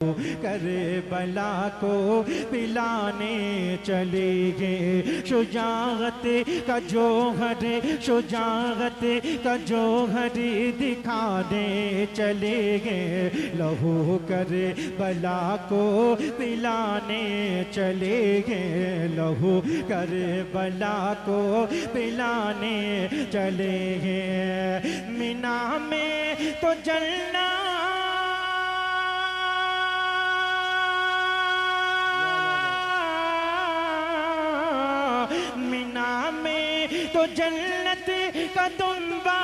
करे बला को पिलाने चले गए। शुजाअत का जोहर, शुजाअत का जोहर दिखाने चले गए। लहू करे बला को पिलाने चले गए। लहू करे बला को पिलाने चले गए। मीना में तो जलना तो जन्नत का दुम्बा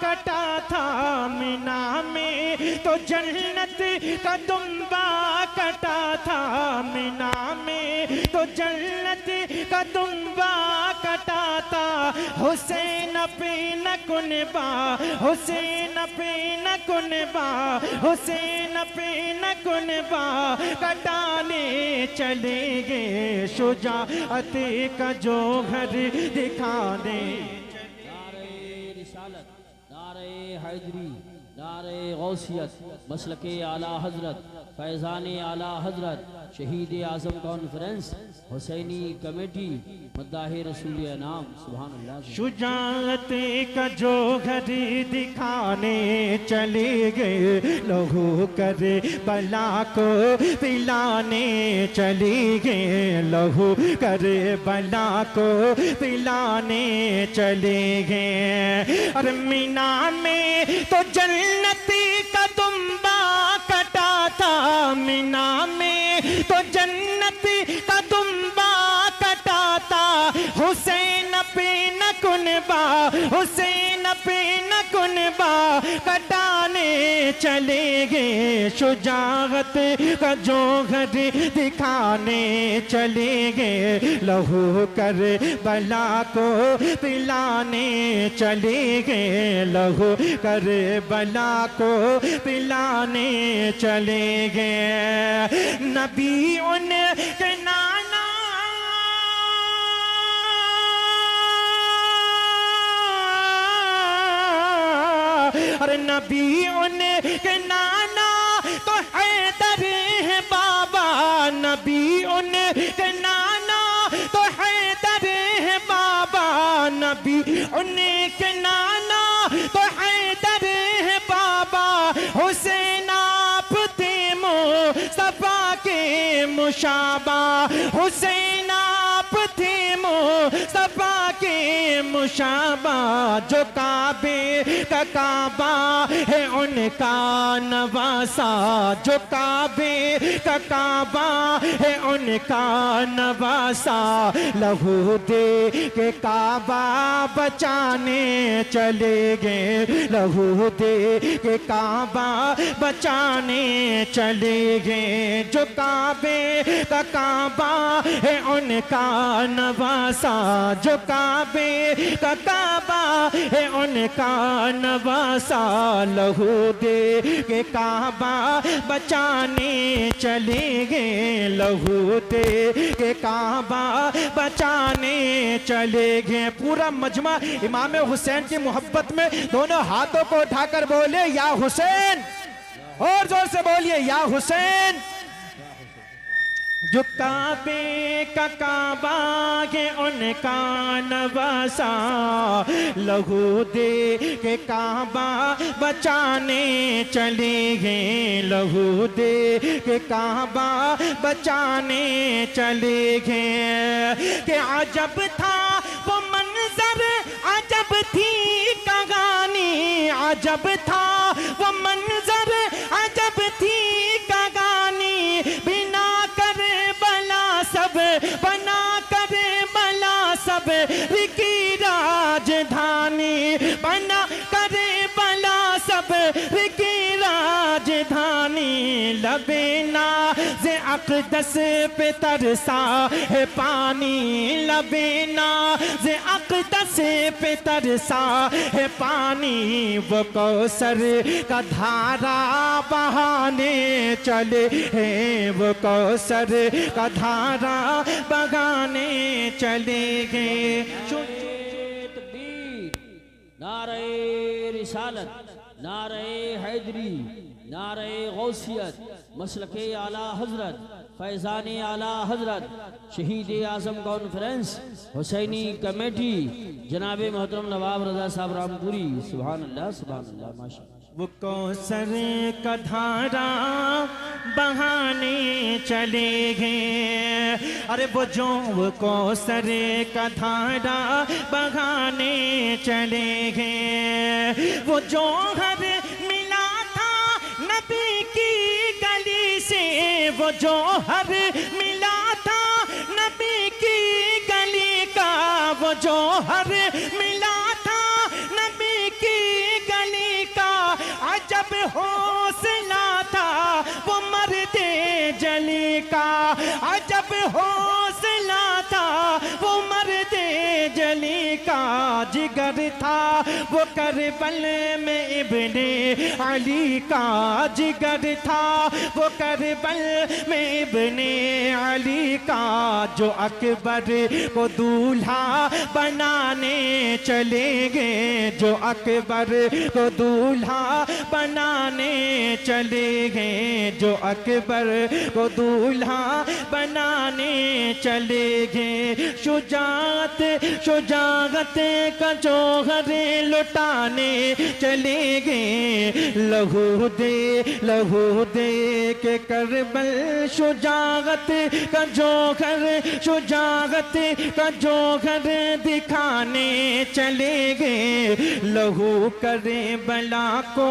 कटा था। मीना में तो जन्नत का दुम्बा कटा था। मीना में तो जन्नत का दुम्बा कटा था। हुसैन पे न कुनबा, हुसैन पे न कुनबा, हुसैन पे न कुनबा कटाने चले गए। शुजाअत का जोहर दिखाने। नारे रिसालत, नारे हैदरी, नारे गौसियत, मसलके आला हजरत, फैज़ाने आला हजरत, शहीद आज़म कॉन्फ्रेंस, हुसैनी कमेटी, मद्दाहे रसूल नाम। सुभान अल्लाह। शुजाअत का जोहर दिखाने चले गए। लहू करे बला को पिलाने चले गए। लहू करे बला को पिलाने चले गए। और मीना में तो जन्नत का दुम्बा कटा था। मीना में तो जन्नत का दुम्बा कटा था। हुसैन पे न कुनबा, हुसैन पे न कुनबा कटाने चले गए। शुजाअत का जोहर दिखाने चले गए। लहू कर बला को पिलाने चले गए। लहू कर बला को पिलाने चले गए। नबी उनके नाना अरे नबी उनके नाना तो हैदर है बाबा। नबी उनके नाना तो हैदर है बाबा। नबी उनके नाना तो हैदर है बाबा। हुसैन आप थे मुस्तफा के मुशाबा। हुसैन आप थे मुस्तफा के मुशाबा। जो काबे का काबा है उनका नवासा। जो काबे का काबा है उनका नवासा। लहू दे के काबा बचाने चले गए। लहू दे के काबा बचाने चले गए। जो काबे का काबा है उनका नवासा। जो काबे का काबा है उनका नवासा। लहू दे के काबा बचाने चले गए। लहू दे के काबा बचाने चले गए। पूरा मजमा इमाम हुसैन की मोहब्बत में दोनों हाथों को उठाकर बोले या हुसैन। और जोर से बोलिए या हुसैन। जो काबे का काबा है उनका नवासा। लहू दे के काबा बचाने चले गए। लहू दे के काबा बचाने चले गए। कि अजब था वो मंजर, अजब थी कहानी। अजब था वो मंजर, अजब थी कहानी। बिना सब बना कर बला सब की राजधानी। बना कर बला सब की राजधानी। लबेना से अक़दस पे तरसा है पानी। लबेना से अक़दस पे तरसा है पानी। वो कौसर का धारा बहाने चले हैं। वो कौसर का धारा बगाने चले गए। नारे रिसालत, नारे हैदरी, नारे गौसियत, मसलके आला हजरत फैज़ान आला हजरत शहीद आज़म कॉन्फ्रेंस हुसैनी कमेटी जनाब मोहतरम नवाब रजा साहब रामपुरी। सुभान अल्लाह माशा। वो कौसर का धारा बहाने चले गए, अरे वो कौसर का धारा बहाने चले गए। वो जौहर मिला था नबी की गली से, वो जौहर मिला था नबी की गली का, वो जौहर मिला था नबी की गली का। अजब हौसला था वो मर्दे जली का, अजब हौसला था वो मर्दे जली का। जिगर था वो करबल में इब्ने अली का, जिगर था वो करबल में इब्ने अली का। जो अकबर को दूल्हा बनाने चले गए, जो अकबर को दूल्हा बनाने चले गए, जो अकबर को दूल्हा बनाने चले गए। शुजात शुजागत का जौहर लुटाने चले गए। लहू दे के करबल शुजागत का जौहर, शुजागत का जौहर दिखाने चले गए। लहू करे बला को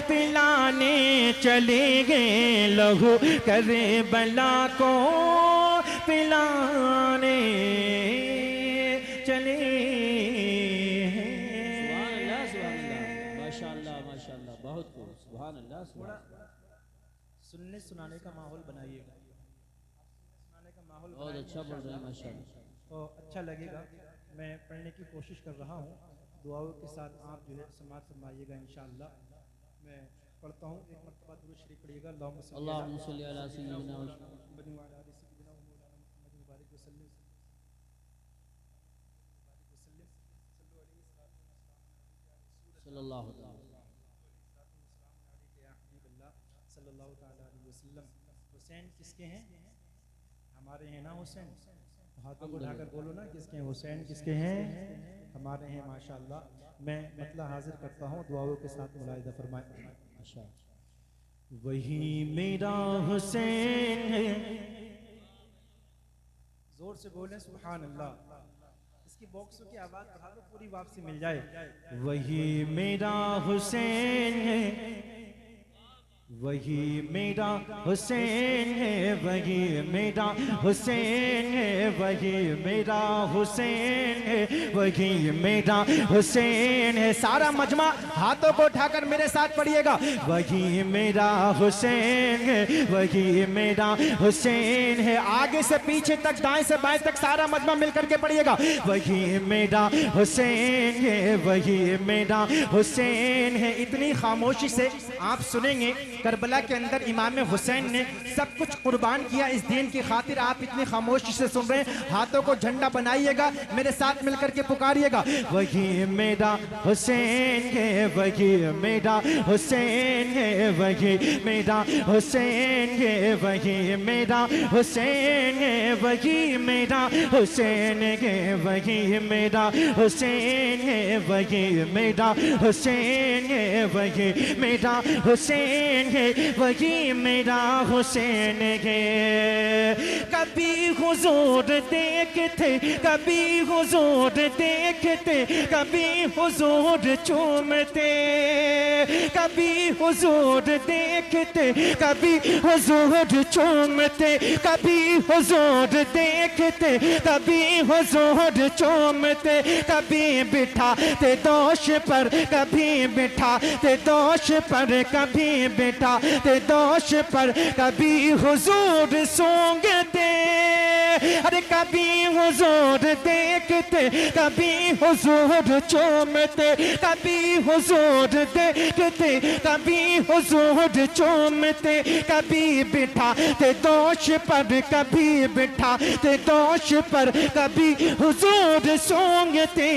पिलाने चले गए, लहू करे बला को पिलाने चले। माशाअल्लाह माशाअल्लाह, बहुत खूब। सुभान अल्लाह। सुनने सुनाने का माहौल बनाइएगा, सुनाने का माहौल बहुत अच्छा बोल रहे हैं माशाअल्लाह। तो अच्छा लगेगा। मैं पढ़ने की कोशिश कर रहा हूँ, दुआओं के साथ आप जो है समाज फरमाइएगा इंशाअल्लाह। मैं पढ़ता हूँ, एक मरतबा दुरूद शरीफ पढ़िएगा। अल्लाहुम्मा सल्ली अला सय्यिदिना सल्लल्लाहु अलैहि वसल्लम। हुसैन किसके हैं? हमारे हैं ना हुसैन। हाथों को उठाकर बोलो ना, किसके हैं हुसैन? किसके हैं? हमारे हैं माशाअल्लाह। मैं मतलब हाजिर करता हूँ, दुआओं के साथ मुलाहिदा फरमाएं। वही मेरा हुसैन है, जोर से बोलें सुभान अल्लाह। इसकी बॉक्सों की आवाज बढ़ा दो, पूरी वापसी मिल जाए। वही मेरा हुसैन है, वही मेरा हुसैन है, वही मेरा हुसैन है, वही मेरा हुसैन है, वही मेरा हुसैन है। सारा मजमा हाथों को उठाकर मेरे साथ पढ़िएगा। वही मेरा हुसैन है, वही मेरा हुसैन है। आगे से पीछे तक, दाएं से बाएं तक सारा मजमा मिलकर के पढ़िएगा। वही मेरा हुसैन है, वही मेरा हुसैन है। इतनी खामोशी से आप सुनेंगे, करबला के अंदर इमाम हुसैन ने सब कुछ कुर्बान किया इस दीन की खातिर। आप इतनी खामोशी से सुन रहे हैं, हाथों को झंडा बनाइएगा, मेरे साथ मिलकर के पुकारिएगा। वही मेरा हुसैन है, वही मेरा हुसैन है, वही मेरा हुसैन है, वही मेरा हुसैन है, वही मेरा हुसैन है, वही मेरा हुसैन है, वही मेरा हुसैन है, वही मेरा हुसैन है, वही मेरा हुसैन है। कभी हुजूर देखते, कभी हुजूर देखते, कभी हुजूर चूमते, कभी हुजूर देखते, कभी हुजूर चूमते, कभी हुजूर देखते, कभी हुजूर चूमते। कभी बिठाते दोष पर, कभी बिठाते दोष पर, कभी बिठाते दोष पर, कभी हुजूर सूंघते, अरे कभी हुजूर देखते, कभी हुजूर चूमते, कभी हुजूर देखते, कभी हुजूर चूमते, कभी बिठाते दोष पर, कभी बिठाते दोष पर, कभी हुजूर सूंघते।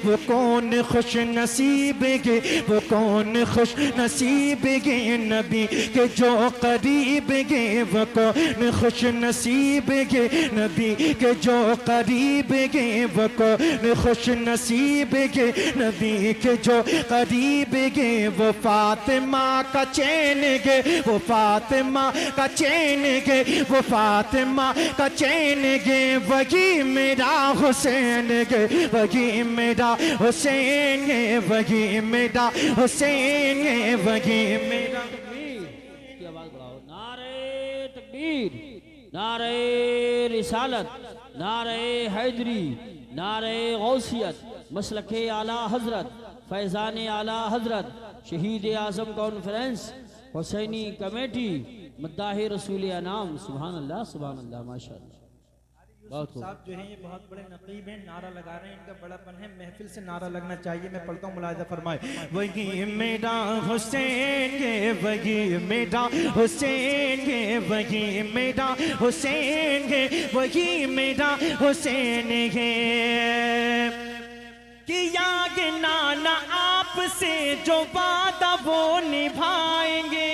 वो कौन खुश नसीब गे, वो कौन खुश नसीब गे नबी के जो करीब गे, वो कौन खुश नसीब गे नबी के जो करीब गे, वो कौन खुश नसीब गे नबी के जो करीब गे। वो फातिमा का चैन गे, वो फातिमा का चैन गे, वो फातिमा का चैन गे, वही मेरा हुसैन गे, वही मेरा हुसैन है, वही मेरा हुसैन है, वही मेरा। की आवाज बढ़ाओ। नारे तकबीर, नारे रिसालत, नारे हैदरी, नारे गौसियत, मसलके आला हजरत, फैजान आला हजरत, शहीद आजम कॉन्फ्रेंस, हुसैनी कमेटी, मद्दाह रसूल अनाम। सुभान अल्लाह, सुभान अल्लाह, माशाअल्लाह। बहुत खूब। साहब जो है ये बहुत बड़े नकीब हैं, नारा लगा रहे हैं, इनका बड़ापन है, महफिल से नारा लगना चाहिए। मैं पढ़ता हूँ, मुलाहिजा फरमाए। वही मेरा हुसैन है, वही मेरा हुसैन है, वही मेरा हुसैन है, वही मेरा हुसैन है। किया गे नाना आपसे जो वादा वो निभाएंगे,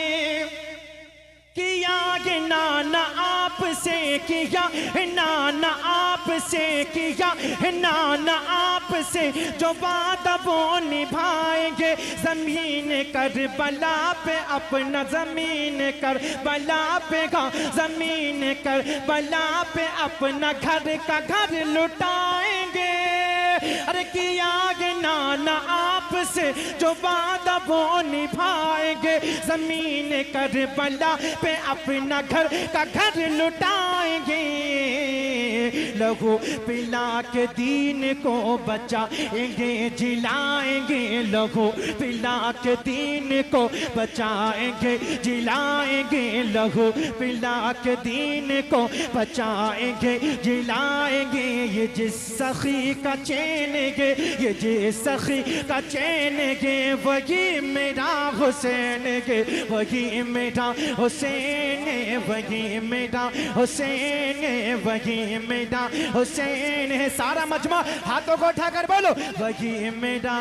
किया गे नाना आपसे, किया नाना आपसे, किया नाना आपसे जो वादा वो निभाएंगे। जमीन करबला पे अपना, जमीन करबला पे का, जमीन करबला पे अपना घर का घर लुटाएंगे। अरे किया गे नाना आपसे जो वादा वो निभाएंगे। जमीन करबला पे अपना घर का घर लुटाएंगे। लहू पिला के दीन को बचाएंगे, जिलाएंगे, लहू पिला के दीन को बचाएंगे, जिलाएंगे, लहू पिला के दीन को बचाएंगे, जिलाएंगे। ये जिस सखी का चैन गे, ये जिस सखी का चैन गे, वही मेरा हुसैन गे, वही मेरा हुसैन है, वही मेरा हुसैन है, वही मेरा हुसैन है। सारा मजमा हाथों को उठाकर बोलो, वही मेरा।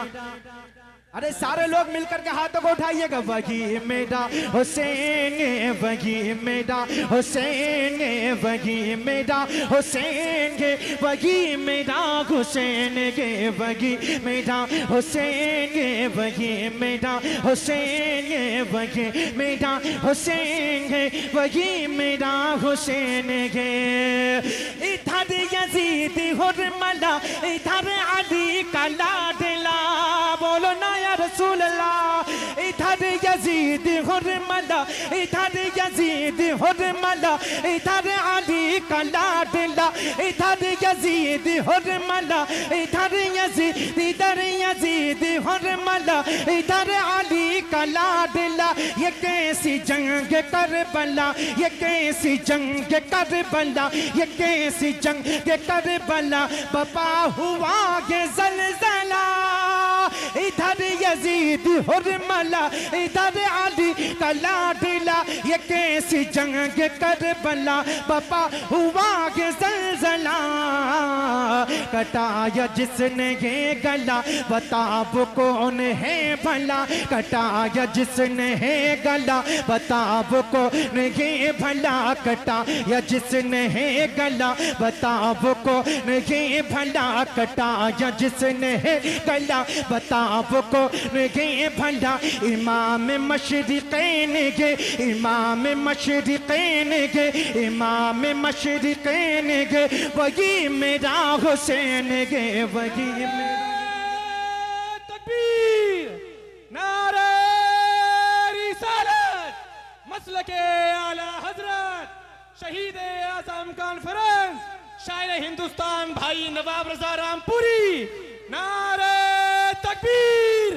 अरे सारे लोग मिलकर के हाथों को उठाइएगा। वही मेरा हुसैन है, वही मेरा हुसैन है, वही मेरा हुसैन है, वही मेरा हुसैन है, वही मेरा हुसैन है, वही मेरा हुसैन है, वही मेरा हुसैन है, वही मेरा हुसैन है। इधर यजीद हुरमला, इधर अली का लाडला, बोलो ना या रसूल अल्लाह। इधर यजीद हुरमला, इधर यजीद हुरमला, इधर अली का लाडला, इधर यजीद हुरमला, इधर यजीद, इधर यजीद हुरमला, इधर अली का लाडला। ये कैसी जंग करबला, ये कैसी जंग करबला, ये कैसी जंग करबला, बपा हुआ ये ज़लज़ला। इधर यजीद हुरमला, इधर अली का लाडला, ये कैसी जंग करबला, बपा हुआ ये ज़लज़ला। कटाया जिसने ये गला, बताब कौन है भला, कटाया जिसने है गला, बताब कौन है भला, कटाया जिसने है गला, बताब कौन है भला, कटाया जिसने है गला, बताब कौन है भला। इमाम मशरिक़ैन गे, इमाम मशरिक़ैन गे, इमाम मशरिक़ैन गे, वही मेरा हुसैन गे, वही मेरा। तकबीर, नारे रिसालत, मसलके आला हजरत, शहीद आजम कॉन्फ्रेंस, शायर हिंदुस्तान भाई नवाब रजा रामपुरी। नारे तकबीर।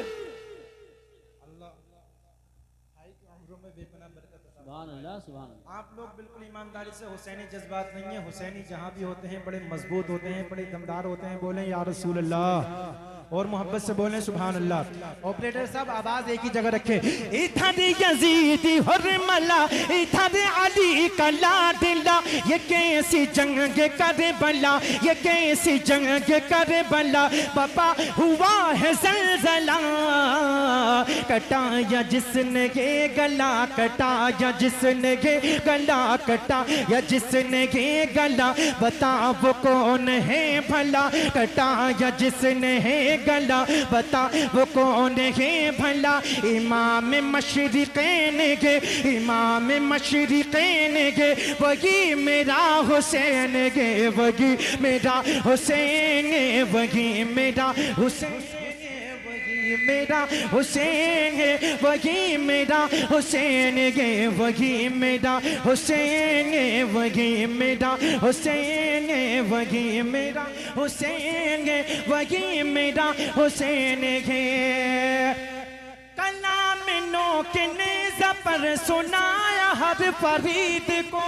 सुभान अल्लाह सुभान अल्लाह। आप लोग बिल्कुल ईमानदारी से हुसैनी जज्बात नहीं है। हुसैनी जहाँ भी होते हैं बड़े मजबूत होते हैं, बड़े दमदार होते हैं। बोलें या रसूल अल्लाह और मोहब्बत से बोलें सुभान अल्लाह। ऑपरेटर साहब आवाज एक ही जगह रखे। इधर यजीदी हुर्मला, इधर अली का लाडला, ये कैसी जंग करे बला, ये कैसी जंग करे बला। पापा हुआ है जलजला, कटाया जिसने ये गला, कटाया जिसने ये गला, कटाया जिसने ये गला, बता वो कौन है भला, कटाया जिसने है गला, बता वो कौन है भला। इमाम मशरिक़ैन गे, इमाम मशरिक़ैन गे, वही मेरा हुसैन गे, वही मेरा हुसैन, वही मेरा हुसैन, मेरा हुसैन है, वही मेरा हुसैन है, वही मेरा हुसैन है, वही मेरा हुसैन है, वही मेरा हुसैन है, वही मेरा हुसैन है। कलाम नो के नेज़ा पर सुनाया हर फरीद को,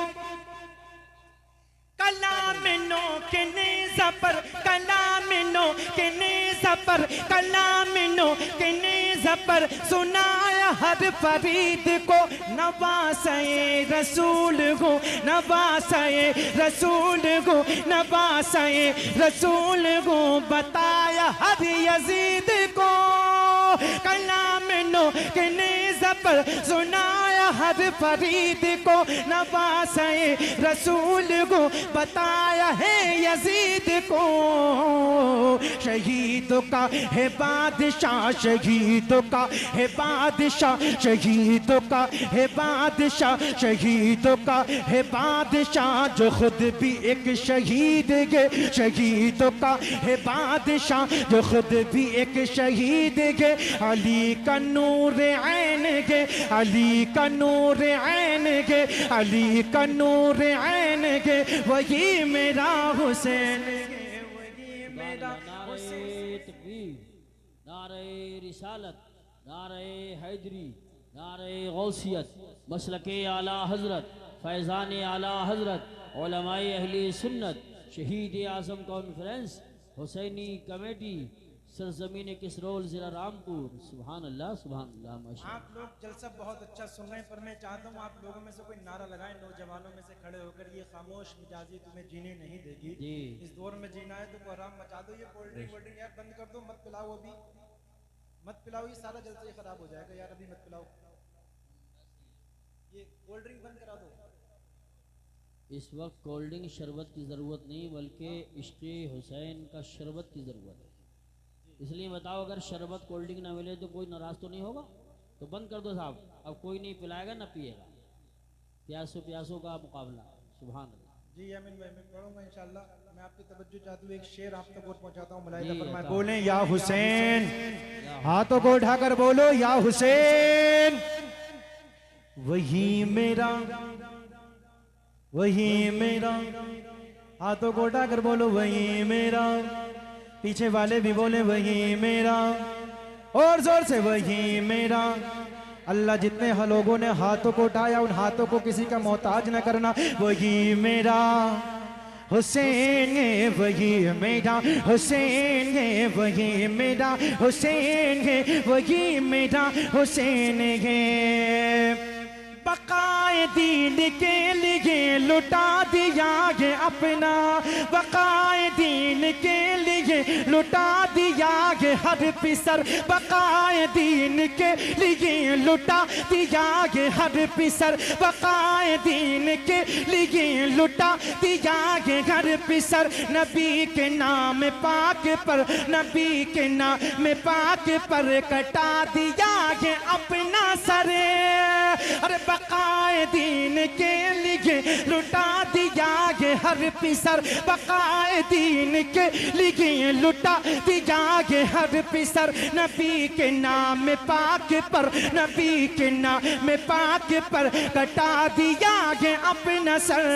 कलाम नो के नेज़ा पर, कलाम नो के नेज़ा पर, कलाम नो के नेज़ा पर सुनाया हर फरीद को। नवासे रसूल हो, नवासे रसूल हो, नवासे रसूल हो, बताया हर यजीद को। कलाम नो के नेज़ा पर सुनाया हर फरीद को, नवासे रसूल को, बताया है यजीद को। शहीदों का है बादशाह, शहीदों का है बादशाह, शहीदों का है बादशाह, शहीदों का है बादशाह, जो खुद भी एक शहीद है। शहीदों का है बादशाह, जो खुद भी एक शहीद है। अली का नूर ऐन है, अली का नूर ऐन है, अली का नूर ऐन है, वही मेरा हुसैन है, वही मेरा नारे तकबीर, नारे रिसालत, नारे हैदरी, नारे गौसियत, मसलके आला हजरत, फैज़ान आला हजरत, उलमाए अहले सुन्नत, शहीद आज़म कॉन्फ्रेंस, हुसैनी कमेटी, सरजमीन किसरोल ज़िला रामपुर। सुभान अल्लाह सुभान अल्लाह माशाअल्लाह। आप लोग जलसा बहुत अच्छा सुन रहे हैं, पर मैं चाहता हूँ आप लोगों में से कोई नारा लगाए, नौजवानों में से खड़े होकर, ये खामोश मिजाजी तुम्हें जीने नहीं देगी। जी। इस दौर में जीना है तो कोहराम मचा दो। ये कोल्ड ड्रिंक वोल्ड ड्रिंक यार बंद कर दो, मत पिलाओ, अभी मत पिलाओ, ये सारा जलसा ही खराब हो जाएगा यार, अभी मत पिलाओ, ये कोल्ड ड्रिंक बंद करा दो। इस वक्त कोल्ड ड्रिंक शरबत की ज़रूरत नहीं, बल्कि इश्क़े हुसैन का शरबत की ज़रूरत है। इसलिए बताओ, अगर शरबत कोल्ड ड्रिंक ना मिले तो कोई नाराज़ तो नहीं होगा? तो बंद कर दो साहब, अब कोई नहीं पिलाएगा ना पिएगा। प्यासों का मुकाबला। सुभान अल्लाह। जी अमीन भाई, मैं पढ़ूंगा इंशाल्लाह। मैं आपकी तवज्जो चाहती हूँ, एक शेर आप तक और पहुंचाता हूँ। मुलाहिदा जी, फरमाएं, अता। बोलें या हुसैन, हाथों को उठाकर बोलो या हुसैन, वही मेरा, वही मेरा, हाथों को उठाकर बोलो वही मेरा, पीछे वाले भी बोले वही मेरा, और जोर से वही मेरा। अल्लाह जितने लोगों ने हाथों को उठाया, उन हाथों को किसी का मोहताज न करना। वही मेरा हुसैन है, वही मेरा हुसैन है, वही मेरा हुसैन है, वही मेरा हुसैन है। बकाए दीन के लिए लुटा दिया ये अपना, बकाए दीन के लिए लुटा दिया ये हर पिसर, बकाए दीन के लिए लुटा दिया ये हर पिसर, बकाए दीन के लिए लुटा दिया ये हर पिसर। नबी के नाम पाक पर, नबी के नाम पाक पर कटा दिया ये अपना सर। अरे बकाए दीन के लिए लुटा दिया ये हर पिसर बकाए दीन के लिए लुटा दिया गे हर पिसर नबी के नाम पाक पर नबी के नाम पाक पर कटा दिया गे अपना सर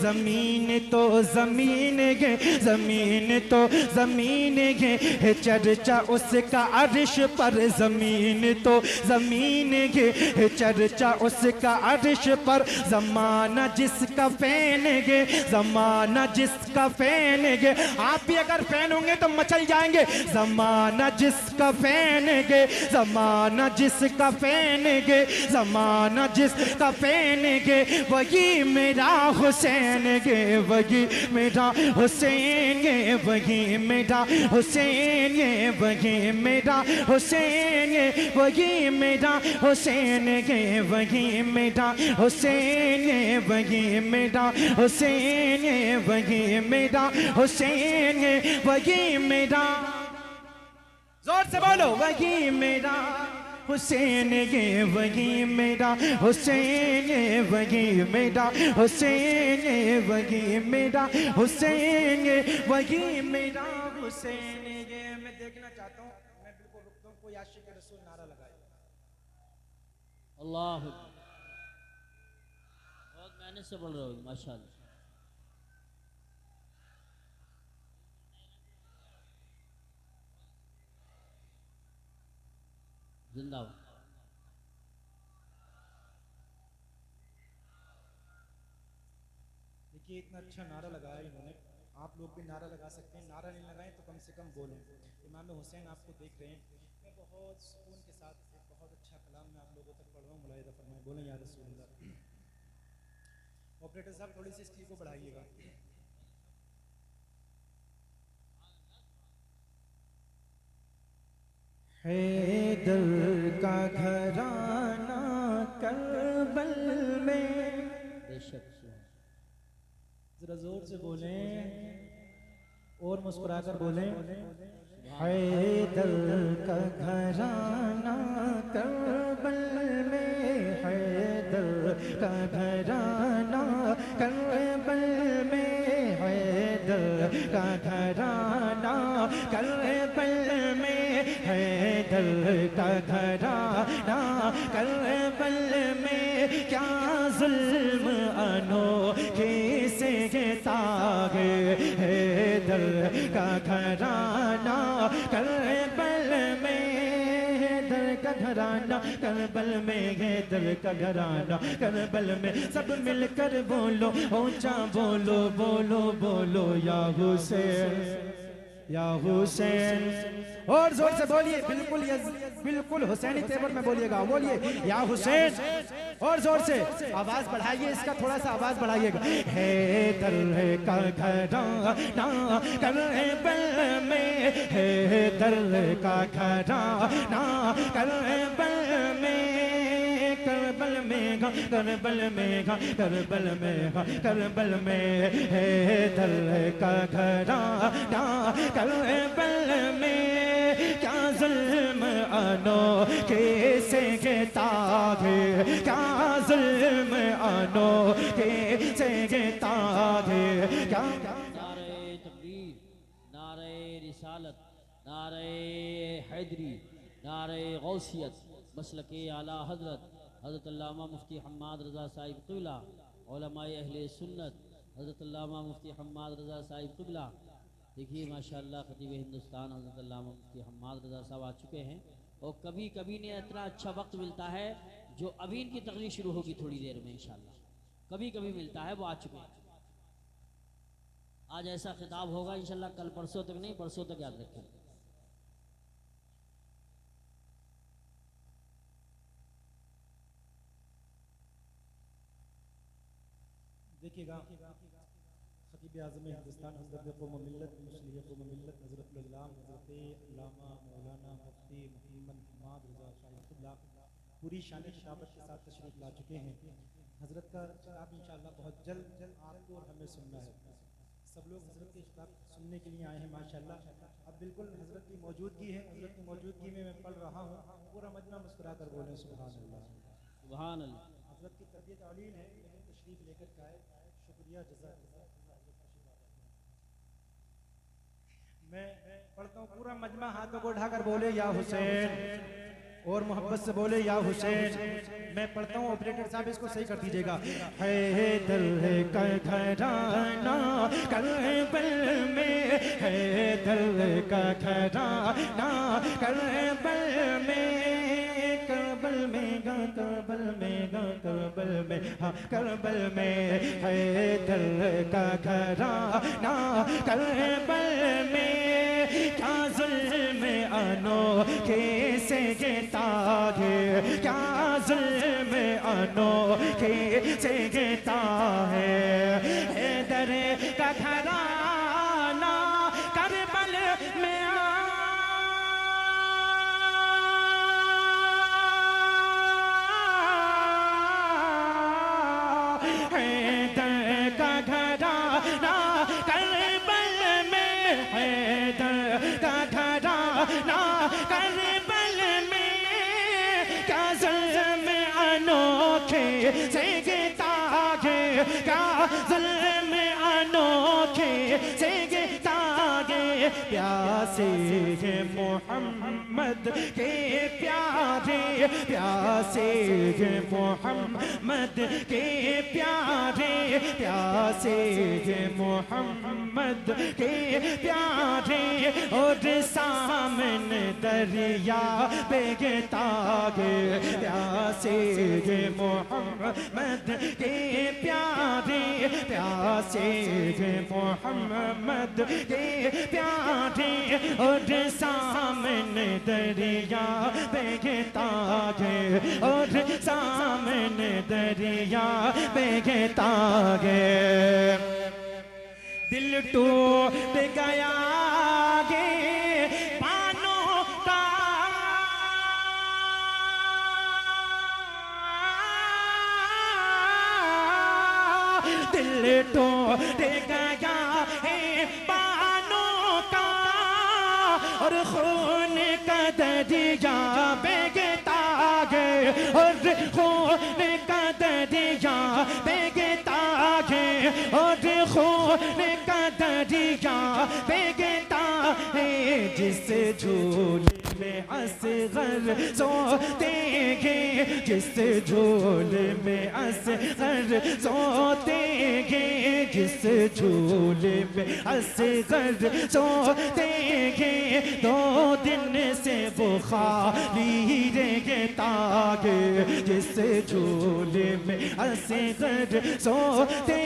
जमीन तो जमीन गे जमीन तो जमीन गे चर्चा उसका अर्श पर जमीन तो जमीन गे चर्चा उसका अर्श पर जमाना जिसका फैन गे जमाना जिसका फैन गे आप भी अगर फैन होंगे तो मचल जाएंगे जमाना जिसका फैन गे जमाना जिसका फैन गे जमाना जिसका फैन गे वही मेरा हुसैन गे वही मेरा हुसैन गे वही मेरा हुसैन गे वही मेरा हुसैन गे वही मेरा हुसैन गे वही मेरा हुसैन गे वही मेरा हुसैन गे वही मेरा हुसैन गे वही मेरा जोर से बोलो वही मेरा हुसैन गे वही मेरा हुसैन गे वही मेरा हुसैन गे वही मेरा हुसैन गे वही मेरा हुसैन गे मैं देखना चाहता हूँ मैं बिल्कुल रुकता हूँ कोई आशिक रसूल नारा लगाए अल्लाह बहुत मेहनत से बोल रहे हो माशाल्लाह जिंदाबाद देखिए इतना अच्छा नारा लगाया इन्होंने आप लोग भी नारा लगा सकते हैं नारा नहीं लगाएं तो कम से कम बोलें इमाम हुसैन आपको देख रहे हैं मैं बहुत सुकून के साथ एक बहुत अच्छा कलाम मैं आप लोगों तक पढ़ रहा हूँ मुलाहिदा फरमाएं बोलें या रसूलुल्लाह ऑपरेटर साहब थोड़ी सी स्पीड को बढ़ाइएगा हैदर का घराना करबल में बेशक जरा जोर से बोलें और मुस्कुराकर बोलें हैदर का घराना करबल में हैदर का घराना करबल में हैदर का घराना करबल में हैदर का घराना करबल में क्या जुल्म अनोखे से तागे हैदर का घराना करबल में हैदर का घराना करबल में हैदर का घराना करबल में सब मिलकर बोलो ऊंचा बोलो बोलो बोलो या हुसैन और जोर से बोलिए बिल्कुल बिल्कुल हुसैनी तेवर में बोलिएगा बोलिए या हुसैन और जोर से आवाज बढ़ाइए इसका थोड़ा सा आवाज बढ़ाइएगा हैदर का घराना करबल में हैदर का घराना करबल में करबल में करबल में करबल में करबल में हैदर का घराना करबल में क्या जुल्म अनोखे से तागे क्या जुल्म अनोखे से तागे क्या नारे तकबीर नारे रिसालत नारे हैदरी नारे गौसियत मसलके आला हजरत हज़रत अल्लामा मुफ्ती हम्माद रज़ा साहिब क़िबला उलमाए अहले सुन्नत हज़रत अल्लामा मुफ्ती हम्माद रज़ा साहिब क़िबला देखिए माशाअल्लाह खतीब हिंदुस्तान हज़रत अल्लामा मुफ्ती हम्माद रज़ा साहब आ चुके हैं और कभी कभी ने इतना अच्छा वक्त मिलता है जो अभी इनकी तकरीर शुरू होगी थोड़ी देर में इंशाअल्लाह कभी कभी मिलता है वो आ चुके हैं आज ऐसा खिताब होगा इंशाअल्लाह कल परसों तक नहीं परसों तक याद रखें देखिएगा खतीब आज़म हिंदुस्तान हज़रत क़ौम मिल्लत मुस्लिम क़ौम मिल्लत हज़रत अल्लामा मौलाना मुफ्ती मोहम्मद हम्माद रज़ा साहिब क़िबला पूरी शान खिताबत के साथ तशरीफ़ ला चुके हैं हज़रत का खिताब इंशाअल्लाह बहुत जल्द आपको और हमें सुनना है सब लोग हज़रत के खिताब सुनने के लिए आए हैं माशाअल्लाह अब बिल्कुल हज़रत की मौजूदगी है हज़रत की मौजूदगी में मैं पढ़ रहा हूँ पूरा मजमा मुस्कुरा कर बोलें सुभान अल्लाह सुभान अल्लाह हज़रत की तबीयत अलीन है लेकिन तशरीफ़ लेकर का है मैं पढ़ता हूँ पूरा मजमा, हाथों को उठाकर बोले या हुसैन, और मोहब्बत से बोले या हुसैन। मैं पढ़ता हूँ, ऑपरेटर साहब इसको सही कर दीजिएगा। है दिल का घराना करबल में, है दिल का घराना करबल में, करबल में गा, करबल में गा, करबल में, हाँ करबल में है दिल का घराना करबल में। क्या जुल्म अनोखे से गिरता है, क्या जुल्म अनोखे से गिरता है, हैदर का घराना करबल में प्यासे हैं मोहम्मद के प्यारे, प्यासे हैं मोहम्मद के प्यारे, प्यासे हैं मोहम्मद के प्यारे। और सामने दरिया बेगता है, प्यासे हैं मोहम्मद के प्यारे, प्यासे हैं मोहम्मद के प्यारे। और सामने दरिया बेगता है, और सामने दरिया बेगता है। दिल टूट गया गे पानों का, दिल टूट गया है पानों का, और खून का दरिया बेगता है, और खून का दरिया बेगता है, और खून का दरिया बेगता है। जिस झूले में असगर सोते हैं, जिस झूले में असगर सोते हैं, जिस झूले में असगर सोते हैं, 2 दिन से वो खाली रहता है। जिस झूले में असगर सोते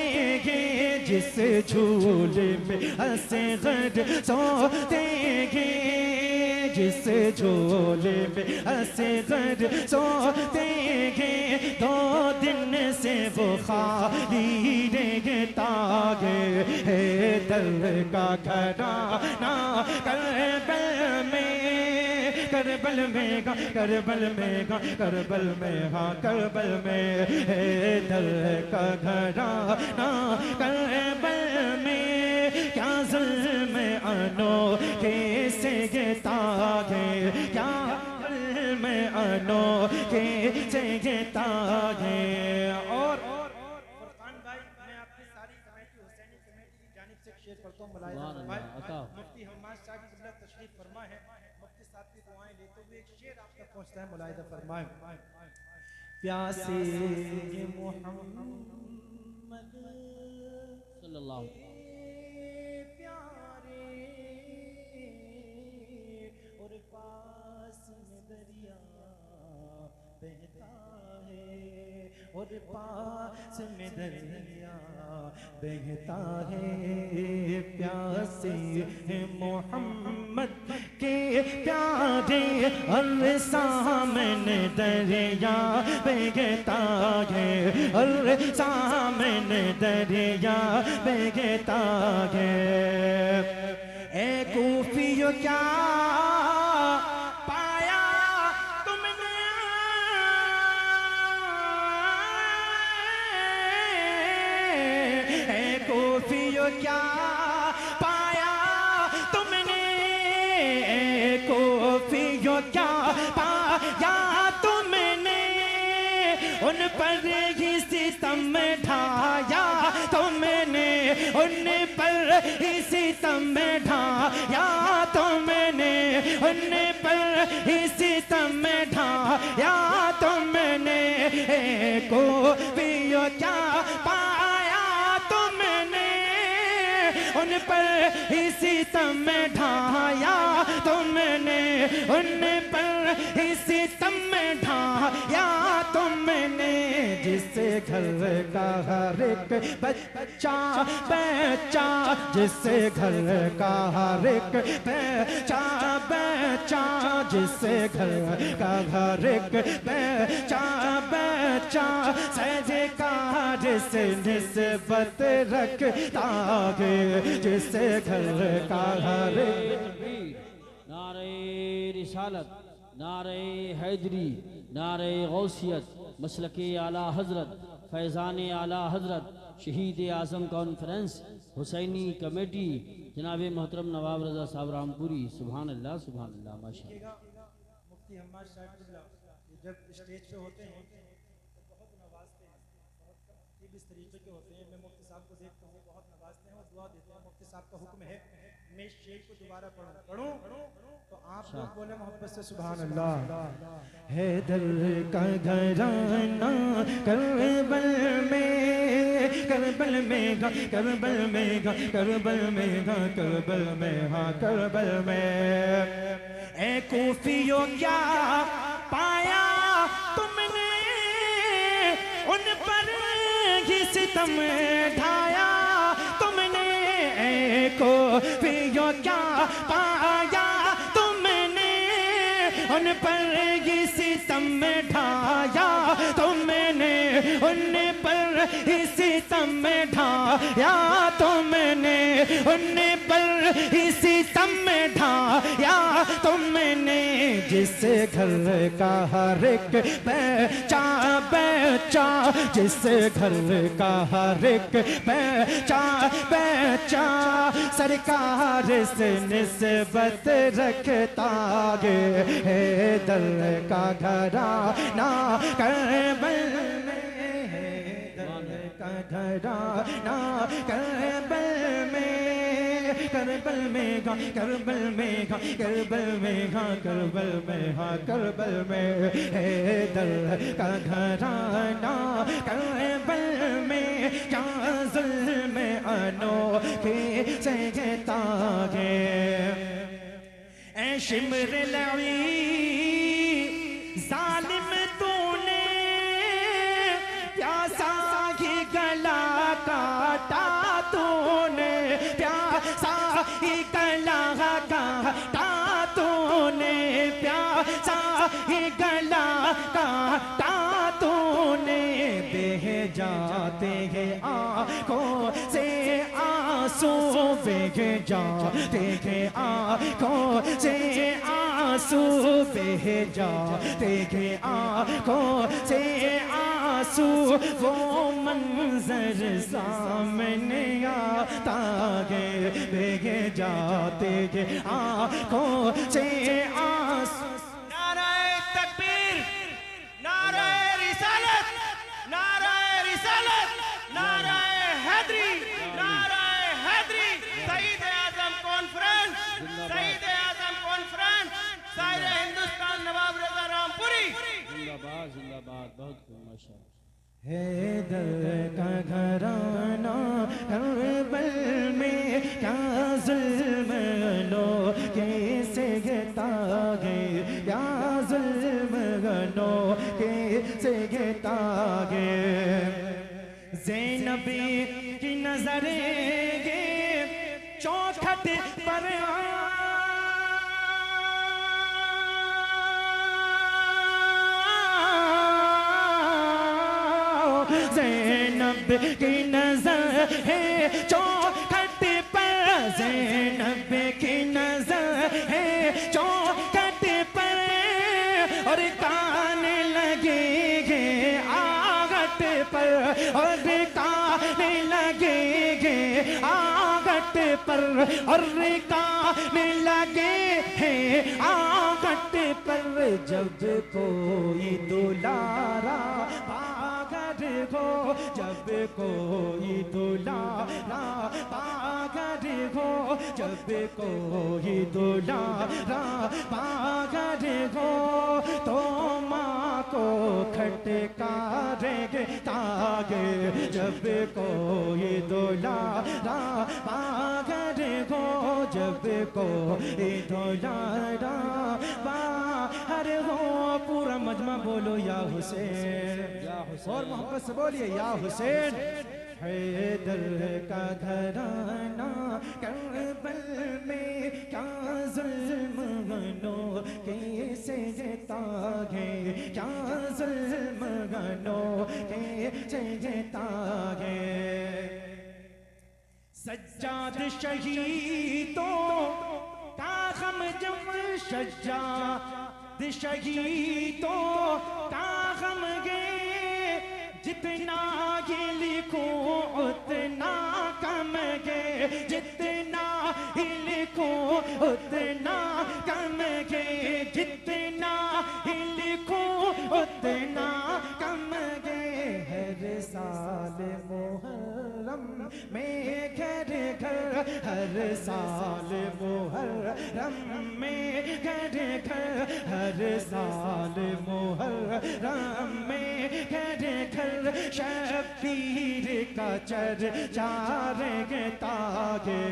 हैं, जिस झूले में असगर सोते हैं, जिस झूले में असगर सोते हैं, 2 दिन से वो खाली रहता है। हैदर का घराना करबल में, करबल में गा, करबल में गा, करबल में हाँ करबल में। हैदर का घराना करबल में, क्या जुल्म अनोखे से गिरता है, क्या जुल्म अनोखे से गिरता है। और फरकान भाई, मैं आपकी सारी कमेटी हुसैनी कमेटी की जानिब से शेयर करता हूँ। मुफ्ती हम्माद साहब की क़िबला तशरीफ फरमा है, मुफ्ती साहब की दुआएं लेते हुए एक शेर आप तक पहुंचता है, मुलाहिज़ा फरमाएं। प्यासे मोहम्मद सल्लल्लाहु प्यारे, और पास में दरिया बहता है, और पास में दरिया बहता है। प्यासे हैं मोहम्मद के प्यारे, और सामने दरिया बहता है, और सामने दरिया बहता है। ए कूफियों क्या पाया तुमने, ए कूफियों क्या पाया तुमने, ए कूफियों क्या पाया तुमने, उन पर ही सितम ढाया तो मैंने उन पर ही सितम में ढाया, तो मैंने उन पर ही सितम में ढाया, तो मैंने को भी क्या पाया, तो मैंने उन पर ही सितम में ढाया, तो मैंने उन पर ही सितम में ढाया, तो मैंने जिससे घर का हर एक बच्चा बच्चा, जिससे घर का हर एक बच्चा बच्चा, जिससे घर का हर एक बच्चा बच्चा सरकार से निस्बत रखता है, जिससे घर का हर एक। नारे रिसालत, नारे हैदरी, नारे गौसियत, मसलके आला हजरत, फैज़ान आला हजरत, शहीद आज़म कॉन्फ्रेंस, हुसैनी कमेटी, जनाब मोहतरम नवाब रज़ा साहब रामपुरी। सुभान अल्लाह, सुभान अल्लाह, माशाअल्लाह। मुफ्ती हम्माद साहब जब स्टेज पे होते हैं तो बहुत नवाजते हैं, बहुत इस तरीके के होते हैं। मैं मुफ्ती साहब को देखता हूँ, बहुत नवाजते हैं और दुआ देते हैं। मुफ्ती साहब का हुक्म है मैं शेर को दोबारा पढ़ूं तो आप लोग बोले मोहब्बत से सुभान अल्लाह। हैदर का घराना करबल में, करबल में गा, करबल में गा, करबल में गा, करबल में हाँ, करबल में। ए कूफियों क्या पाया तुमने, उन पर ही सितम ढाया, तुमने कूफियों क्या पाया तुमने, उन पर ही सितम ढाया, तो मैंने उन पर ही सितम ढाया, तो मैंने उन पर ही सितम ढाया, तो मैंने जिस घर का हर एक बच्चा बच्चा, जिस घर का हर एक बच्चा बच्चा सरकार से निस्बत रखता है, दल का घराना करबल में, दल का घराना करबल में, करबल में गा, करबल में गा, करबल में गा, करबल में हाँ, करबल में है दल का घराना करबल में, क्या जुल्म अनोखे सहता है। ऐ शिमर लवी जालिम तूने प्यासा ही गला काटा, तूने प्यासा ही गला काटा, तूने प्यासा ही गला काटा, तूने बह जाते हैं आँखों से आंसू, बह जाते हैं आँखों से आंसू, बह जाते हैं आँखों से आंसू, वो मंजर सामने आता है, बह जाते हैं आँखों से आंसू। नाराए तकबीर, नाराए रिसालत, नाराए रिसालत, नाराए हैदरी, नाराए हैदरी। शहीद आज़म कॉन्फ्रेंस, शहीद आज़म कॉन्फ्रेंस, सारे हिंदुस्तान नवाब रज़ा रामपुरी। जिंदाबाद, जिंदाबाद, बहुत खूब, माशाअल्लाह। हैदर का घराना करबल में, क्या जुल्म लो कैसे गिरता है, क्या जुल्म लो कैसे गिरता है। ज़ैनबी की नजरें चौखट पर ज़ैनब की नजर है चौखट पर, ज़ैनब की नजर है चौखट पर, और कान लगे आगट पर, और कान लगे आगट पर, और कान लगे हैं आगट पर। जब कोई दुलारा पागल हो जब कोई दुलारा पागल हो जब कोई दुलारा पागल हो तो माँ को खटकारेंगे तागे जब कोई दुलारा पागल हो जब कोई दुलारा बाहर हो पूरा मजमा बोलो या हुसैन और मोहब्बत से बोलिए या हुसैन हैदर का घराना करबल में क्या जुल्म गनो कैसे तागे क्या जुल्म गनो कैसे तागे सज्जाद शहीदों का गम जम सज्जाद शहीदों का गम गे जितना ही लिखो उतना कम गे जितना ही लिखो उतना कम गे जितना ही लिखो उतना कम गे हर साल मुहर्रम में घर घर हर साल मुहर्रम में घर घर हर साल मुहर्रम में घर घर शबीर का चर्चा तागे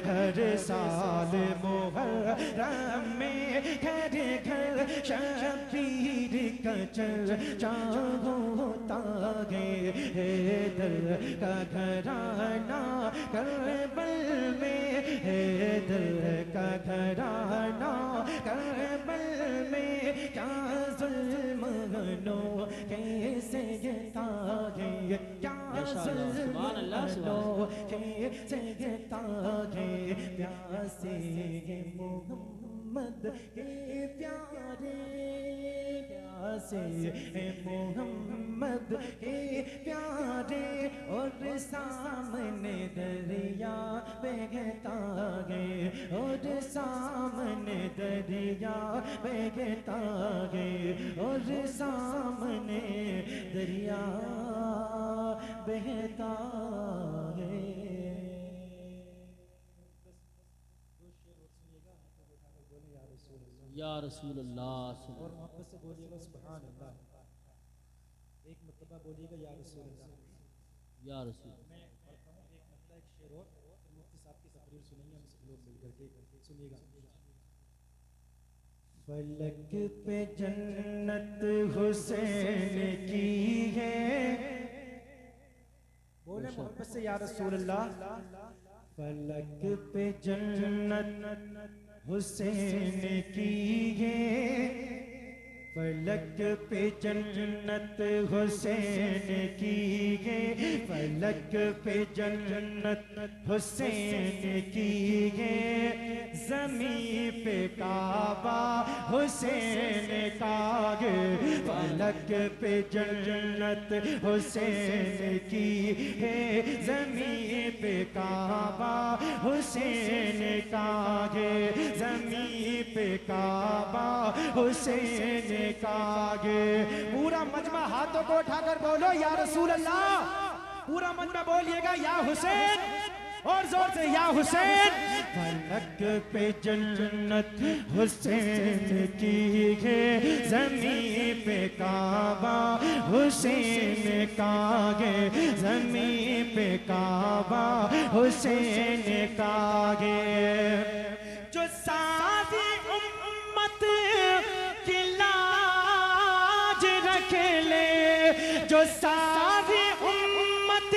हर साल मुहर्रम में घर घर शबीर का चर्चा तागे हैदर का घराना करबल में हैदर का घराना करबल में क्या जुल्म गनो कैसे तागे क्या जुल्म गनो कैसे तागे प्यासे मोहम्मद के प्यारे प्यासे मोहम्मद के प्यारे और सामने दरिया बहता गे और सामने दरिया बहता गे और सामने दरिया बहता गे या रसूल अल्लाह और मोहब्बत से बोलिएगा सुभान अल्लाह एक मरतबा बोलिएगा या रसूल अल्लाह या रसूल मैं पढ़ता हूँ एक मतलब एक शेर और फिर मुफ्ती साहब की तकरीर सुनेंगे हम सब लोग मिलकर के सुनिएगा फलक पे जन्नत हुसैन की है बोले मोहब्बत से या रसूल अल्लाह फलक पे जन्नत हुसैन की है फलक पे जन्नत हुसैन की है फलक पे जन्नत हुसैन की है ज़मीं पे काबा हुसैन का है फलक पे जन्नत हुसैन की है ज़मीं पे काबा हुसैन का है ज़मीं पे काबा हुसैन कागे पूरा मजमा हाथों को उठाकर बोलो या रसूल अल्लाह पूरा मजमा बोलिएगा या हुसैन और जोर से या हुसैन फलक पे जन्नत हुसैन की है ज़मीं पे काबा हुसैन का है ज़मीं पे काबा हुसैन का है जो सारी उम्मत की लाज रख ले जो सारी उम्मत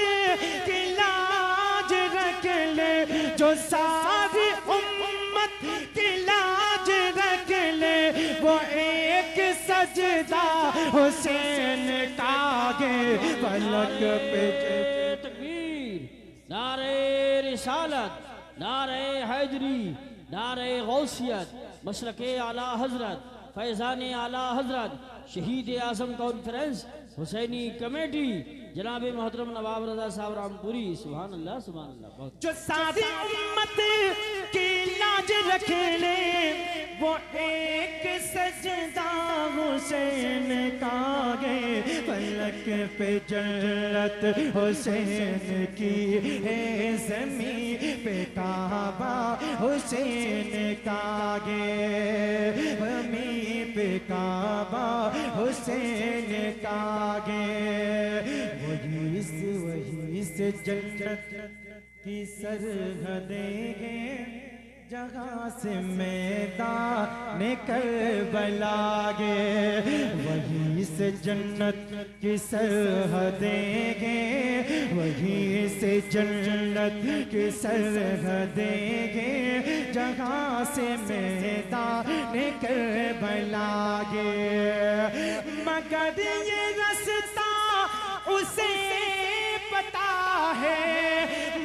की लाज रख ले जो सारी उम्मत की लाज रख ले वो एक सजदा हुसैन का गे फलक पे तकबीर नारे रिसालत नारे हैदरी नारे गौसियत मशरक़े आला हजरत फैज़ान आला हजरत शहीद आज़म कॉन्फ्रेंस हुसैनी कमेटी जनाब मोहतरम नवाब रज़ा साहब रामपुरी सुभान अल्लाह बहुत जो सारी उम्मत की लाज रख ले, वो एक सजदा हुसैन का गे, फलक पे जन्नत हुसैन की है, ज़मीं पे काबा हुसैन का गे, ज़मीं पे काबा हुसैन का गे। वही से जन्नत की सरहदें हैं, जहाँ से मैदान करबला गे, वहीं से जन्नत की सरहदें हैं, वहीं से जन्नत की सरहदें हैं, जहाँ से मैदान करबला गे। मगर ये रास्ता उसे पता है,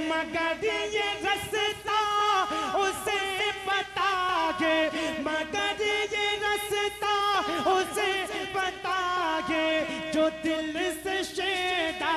मगर ये रास्ता उसे पता है, मगर ये रास्ता उसे पता है, जो दिल से शेदा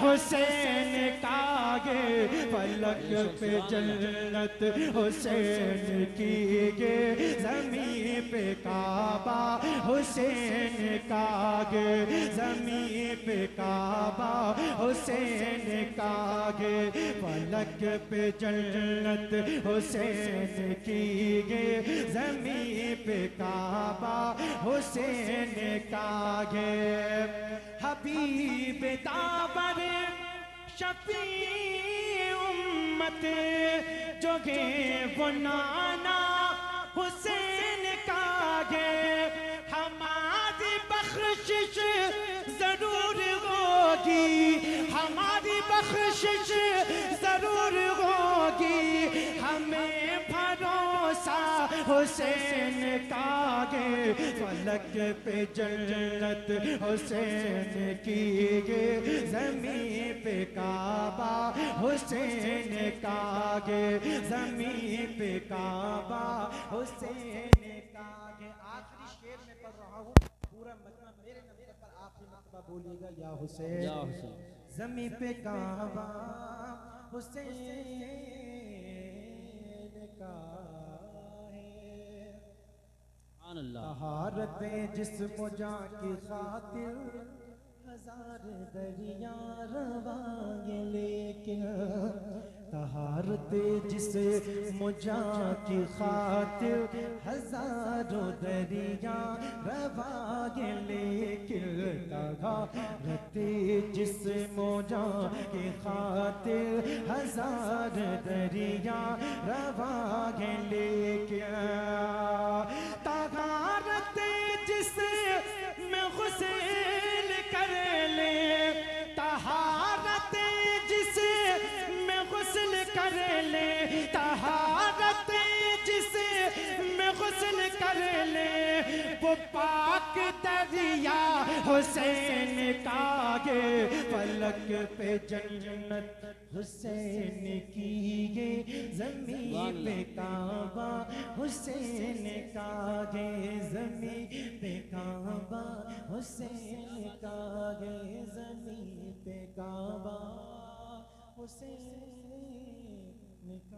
हुसैन का गे, फलक पे जन्नत हुसैन की गे, ज़मीं पे काबा हुसैन का गे, ज़मीं पे काबा हुसैन का गे, फलक पे जन्नत हुसैन की गे, ज़मीं पे काबा हुसैन का गे। हबीब दावर शफी उम्मत जो गे, वो नाना हुसैन का गे, हमारी बख्शिश जरूर होगी, हमारी बख्शिश जरूर होगी, हमें भरोसा हुसैन का गे, फलक पे जन्नत हुसैन की गे, ज़मीं पे काबा हुसैन का गे, ज़मीं पे काबा हुसैन का गे। आखिरी शेर में पढ़ रहा हूँ, पूरा मजमा मेरे नंबर पर आखिरी मरतबा बोलिएगा, या हुसैन, या हुसैन। ज़मीं पे काबा हुसैन का है, तहारत जिस्म जां की खातिर हजार दरिया रवाए, लेकिन तहारत जिस्म जां की खातिर हजारों दरिया रवाए, लेकिन तहारत जिस्म जां की खातिर हजार दरिया रवाए, लेकिन तहारत जिस्म गुस्ल कर ले, तहारत जिस्म गुस्ल कर ले, तहारत जिस्म गुस्ल कर ले, वो पाक दरिया हुसैन का गे, फलक पे जन्नत हुसैन की गे, ज़मीं पे काबा हुसैन का गे, ज़मीं पे काबा हुसैन का गे, ज़मीं पे काबा हुसैन का